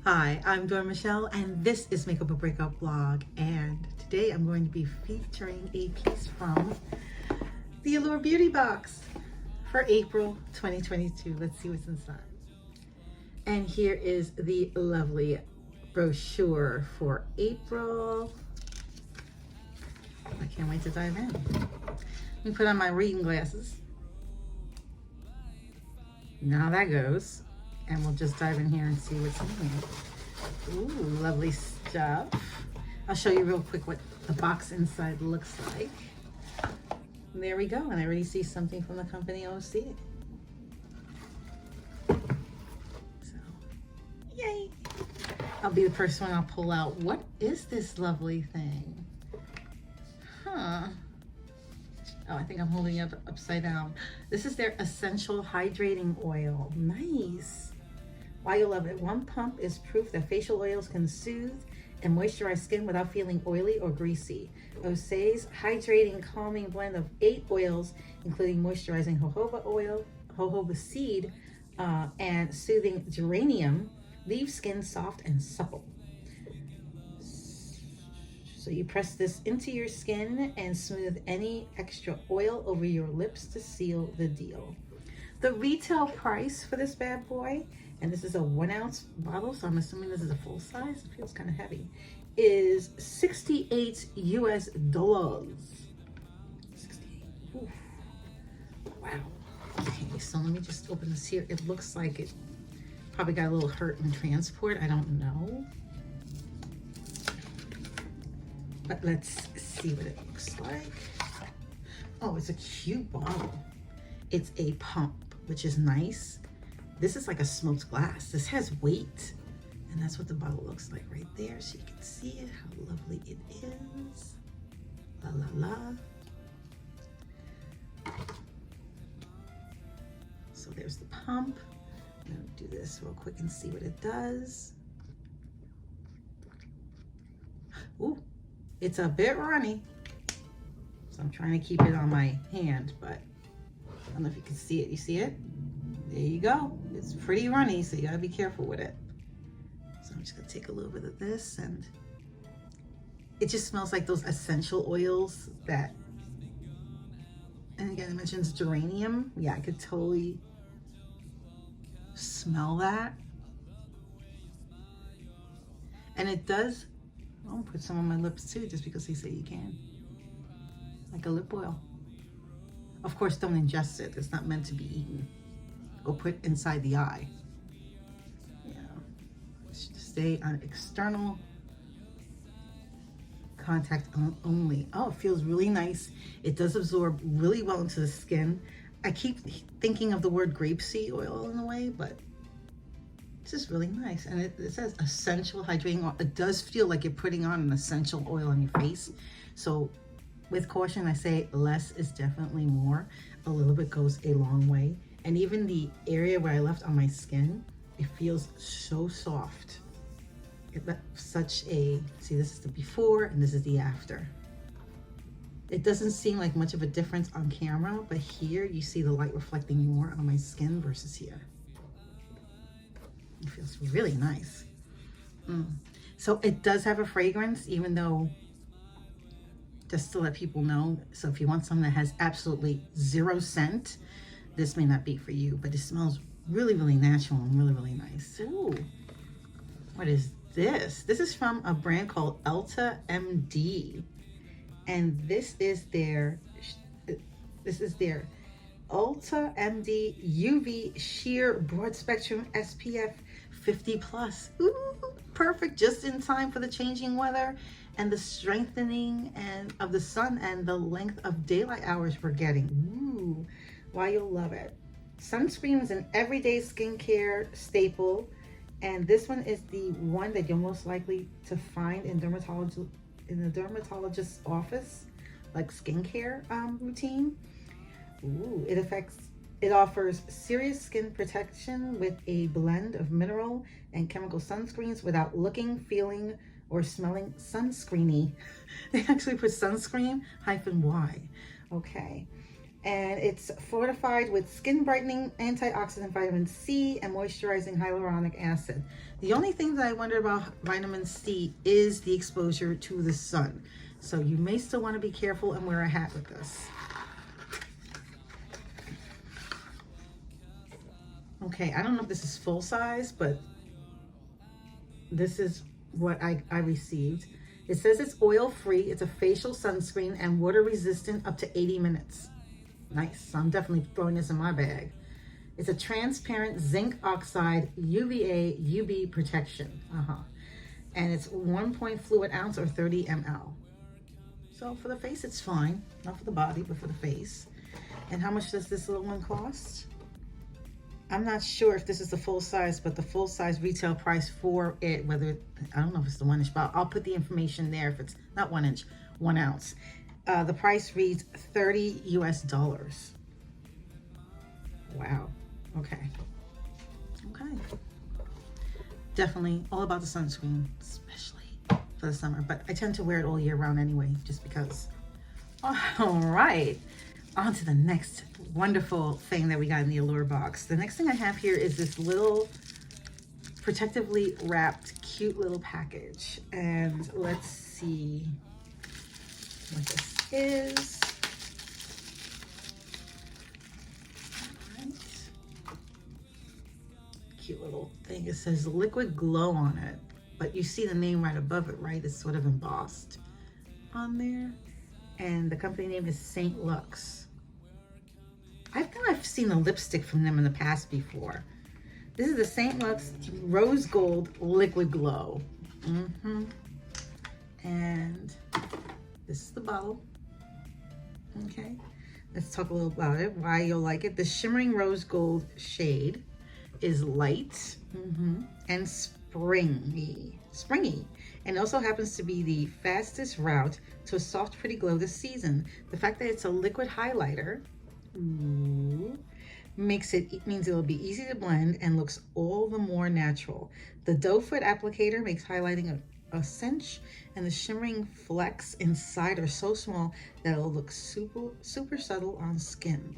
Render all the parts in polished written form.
Hi, I'm Dora Michelle, and this is Makeup a Breakup Vlog. And today I'm going to be featuring a piece from the Allure Beauty Box for April 2022. Let's see what's inside. And here is the lovely brochure for April. I can't wait to dive in. Let me put on my reading glasses. Now that goes. And we'll just dive in here and see what's in here. Ooh, lovely stuff. I'll show you real quick what the box inside looks like. And there we go. And I already see something from the company OC. So, yay. I'll be the first one I'll pull out. What is this lovely thing? Huh. Oh, I think I'm holding it upside down. This is their essential hydrating oil. Nice. Why you love it. One pump is proof that facial oils can soothe and moisturize skin without feeling oily or greasy. Ose's hydrating calming blend of 8 oils, including moisturizing jojoba oil, jojoba seed, and soothing geranium, leaves skin soft and supple. So you press this into your skin and smooth any extra oil over your lips to seal the deal. The retail price for this bad boy, and this is a 1 ounce bottle, so I'm assuming this is a full size, it feels kind of heavy, is $68 US. 68. Oof. Wow. Okay, so let me just open this here. It looks like it probably got a little hurt in transport. I don't know. But let's see what it looks like. Oh, it's a cute bottle. It's a pump, which is nice. This is like a smoked glass. This has weight. And that's what the bottle looks like right there. So you can see it, how lovely it is. La la la. So there's the pump. I'm gonna do this real quick and see what it does. Ooh. It's a bit runny, so I'm trying to keep it on my hand, but I don't know if you can see it. You see it? There you go. It's pretty runny, so you gotta be careful with it. So I'm just gonna take a little bit of this, and it just smells like those essential oils that, and again, it mentions geranium. Yeah, I could totally smell that. And it does, I'll put some on my lips too, just because they say you can. Like a lip oil. Of course, don't ingest it. It's not meant to be eaten. Go put inside the eye. Yeah. Stay on external contact only. Oh, it feels really nice. It does absorb really well into the skin. I keep thinking of the word grapeseed oil in a way, but this is really nice. And it says essential hydrating oil. It does feel like you're putting on an essential oil on your face. So with caution, I say less is definitely more. A little bit goes a long way. And even the area where I left on my skin, it feels so soft. It left such a, see, this is the before and this is the after. It doesn't seem like much of a difference on camera, but here you see the light reflecting more on my skin versus here. It feels really nice. So it does have a fragrance, even though, just to let people know, so if you want something that has absolutely 0 scent, this may not be for you, but it smells really, really natural and really, really nice. Ooh, what is this? This is from a brand called Elta MD. And this is their Ulta MD UV Sheer Broad Spectrum SPF 50+. Ooh, perfect, just in time for the changing weather and the strengthening of the sun and the length of daylight hours we're getting. Ooh, why you'll love it. Sunscreen is an everyday skincare staple, and this one is the one that you're most likely to find in the dermatologist's office, like skincare routine. Ooh, it offers serious skin protection with a blend of mineral and chemical sunscreens without looking, feeling, or smelling sunscreeny. They actually put sunscreen -y. Okay. And it's fortified with skin brightening, antioxidant vitamin C, and moisturizing hyaluronic acid. The only thing that I wonder about vitamin C is the exposure to the sun. So you may still want to be careful and wear a hat with this. Okay, I don't know if this is full size, but this is what I received. It says it's oil-free, it's a facial sunscreen, and water-resistant up to 80 minutes. Nice, so I'm definitely throwing this in my bag. It's a transparent zinc oxide UVA UV protection. And it's 1 fluid ounce or 30 ml. So for the face, it's fine. Not for the body, but for the face. And how much does this little one cost? I'm not sure if this is the full size, but the full size retail price for it, whether, I don't know if it's the 1 inch, but I'll put the information there if it's not 1 inch, 1 ounce. The price reads $30 US. Wow. Okay. Okay. Definitely all about the sunscreen, especially for the summer, but I tend to wear it all year round anyway, just because. All right. On to the next wonderful thing that we got in the Allure box. The next thing I have here is this little protectively wrapped cute little package. And let's see what this is. All right. Cute little thing. It says liquid glow on it, but you see the name right above it, right? It's sort of embossed on there. And the company name is Saint Lux. I think I've seen a lipstick from them in the past before. This is the Saint Lux Rose Gold Liquid Glow. And this is the bottle. Okay, let's talk a little about it, why you'll like it. The shimmering rose gold shade is light and springy. And also happens to be the fastest route to a soft, pretty glow this season. The fact that it's a liquid highlighter means it'll be easy to blend and looks all the more natural. The doe foot applicator makes highlighting a cinch, and the shimmering flecks inside are so small that it'll look super subtle on skin.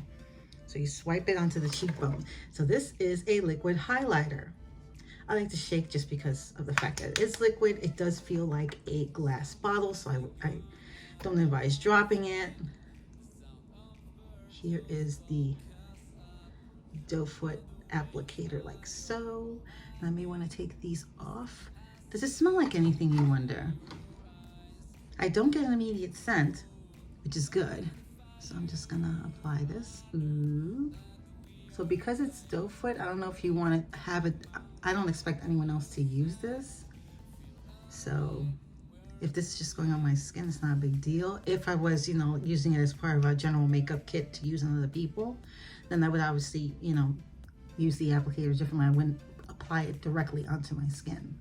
So you swipe it onto the cheekbone. So this is a liquid highlighter. I like to shake just because of the fact that it's liquid. It does feel like a glass bottle, so I don't advise dropping it. Here is the doe foot applicator, like so. I may want to take these off. Does it smell like anything, you wonder? I don't get an immediate scent, which is good. So I'm just gonna apply this. So because it's doe foot, I don't know if you want to have it. I don't expect anyone else to use this. So if this is just going on my skin, it's not a big deal. If I was, using it as part of a general makeup kit to use on other people, then I would obviously, use the applicator differently. I wouldn't apply it directly onto my skin.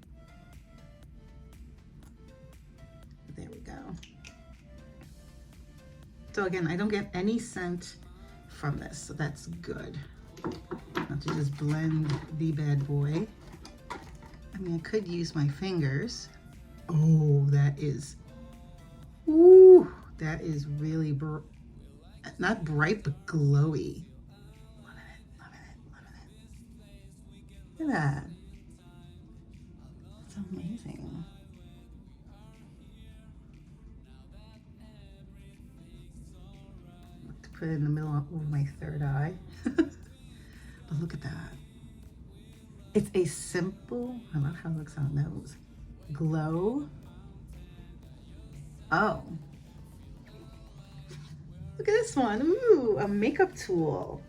There we go. So again, I don't get any scent from this, so that's good. Now to just blend the bad boy. I mean, I could use my fingers. Oh, that is, ooh, that is really, not bright, but glowy. Loving it, loving it, loving it. Look at that. It's amazing. To put it in the middle of my third eye. But look at that. It's a simple, I love how it looks on the nose. Glow. Oh. Look at this one. Ooh, a makeup tool.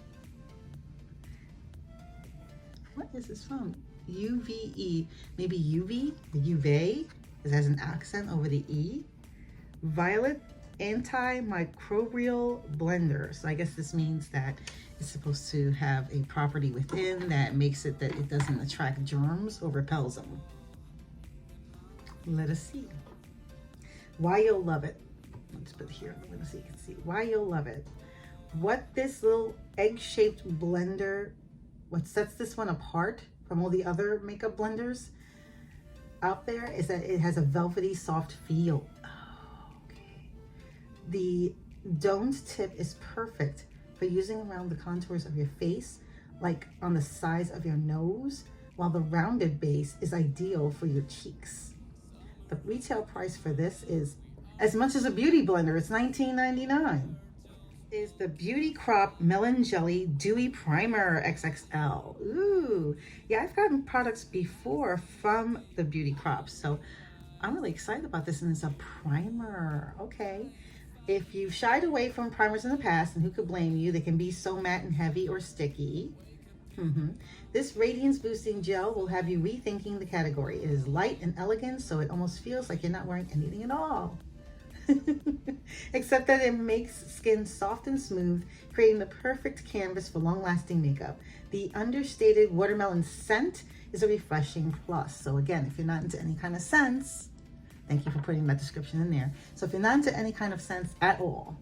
What is this from? UVE. Maybe UV? UVE? It has an accent over the E. Violet Antimicrobial Blender. So I guess this means that it's supposed to have a property within that makes it that it doesn't attract germs or repels them. Let us see. Why you'll love it. Let's put it here. Let us see. You can see why you'll love it. What this little egg-shaped blender, what sets this one apart from all the other makeup blenders out there is that it has a velvety soft feel. Oh, okay. The domed tip is perfect for using around the contours of your face, like on the sides of your nose, while the rounded base is ideal for your cheeks. The retail price for this is as much as a beauty blender. It's $19.99. Is the Beauty Crop Melon Jelly Dewy Primer XXL. Ooh, yeah, I've gotten products before from the Beauty Crop, so I'm really excited about this, and it's a primer. Okay, if you've shied away from primers in the past, and who could blame you, they can be so matte and heavy or sticky. This radiance boosting gel will have you rethinking the category. It is light and elegant, so it almost feels like you're not wearing anything at all. Except that it makes skin soft and smooth, creating the perfect canvas for long-lasting makeup. The understated watermelon scent is a refreshing plus. So again, if you're not into any kind of scents, thank you for putting that description in there. So if you're not into any kind of scents at all,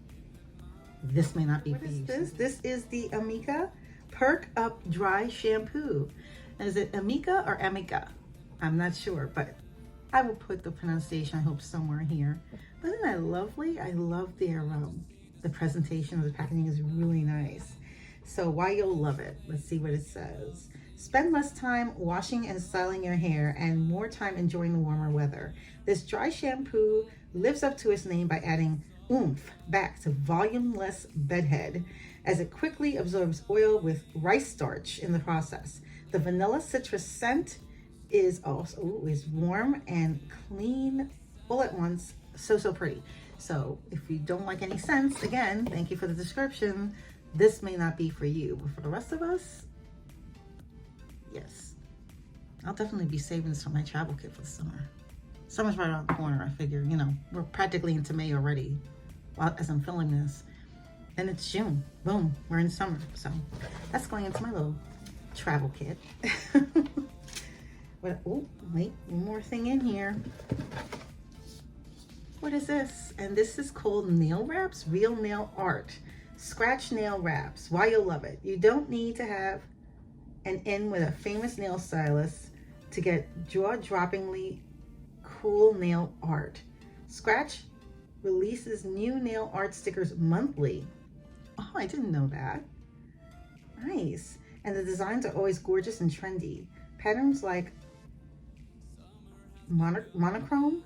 this may not be for you. This is the Amika Perk Up Dry Shampoo. And is it Amika or Amika? I'm not sure, but I will put the pronunciation, I hope, somewhere here. But isn't that lovely? I love their the presentation of the packaging is really nice. So why you'll love it. Let's see what it says. Spend less time washing and styling your hair and more time enjoying the warmer weather. This dry shampoo lives up to its name by adding oomph back to volumeless bedhead, as it quickly absorbs oil with rice starch in the process. The vanilla citrus scent is also is warm and clean all at once. So pretty. So if you don't like any scents, again, thank you for the description. This may not be for you, but for the rest of us, yes. I'll definitely be saving this for my travel kit for the summer. Summer's right around the corner. I figure, you know, we're practically into May already as I'm filming this. And it's June. Boom, we're in summer. So that's going into my little travel kit. Oh, wait, one more thing in here. What is this? And this is called nail wraps, real nail art. Scratch nail wraps. Why you'll love it. You don't need to have an in with a famous nail stylist to get jaw-droppingly cool nail art. Scratch releases new nail art stickers monthly. Oh, I didn't know that. Nice. And the designs are always gorgeous and trendy. Patterns like monochrome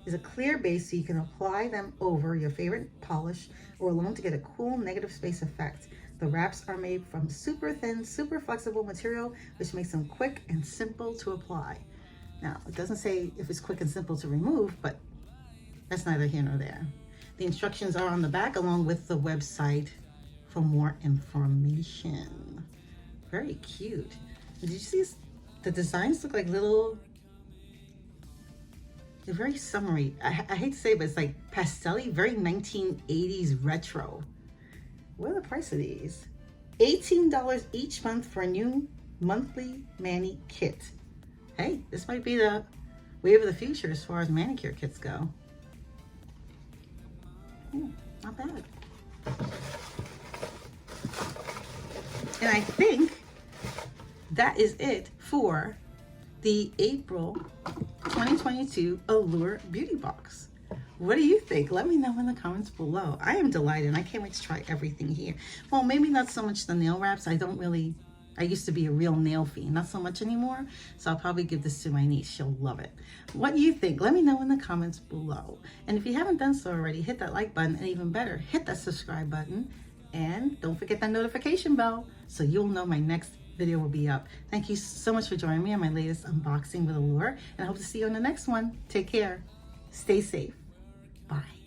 is a clear base, so you can apply them over your favorite polish or alone to get a cool negative space effect. The wraps are made from super thin, super flexible material, which makes them quick and simple to apply. Now, it doesn't say if it's quick and simple to remove, but that's neither here nor there. The instructions are on the back along with the website for more information. Very cute. Did you see the designs look like little, they're very summery. I hate to say it, but it's like pastel-y, very 1980s retro. What are the price of these? $18 each month for a new monthly mani kit. Hey, this might be the wave of the future as far as manicure kits go. Not bad. And I think that is it for the April 2022 Allure Beauty Box. What do you think? Let me know in the comments below. I am delighted and I can't wait to try everything here. Well, maybe not so much the nail wraps. I used to be a real nail fiend, not so much anymore. So I'll probably give this to my niece. She'll love it. What do you think? Let me know in the comments below. And if you haven't done so already, hit that like button, and even better, hit that subscribe button. And don't forget that notification bell so you'll know my next video will be up. Thank you so much for joining me on my latest unboxing with Allure, and I hope to see you on the next one. Take care. Stay safe. Bye.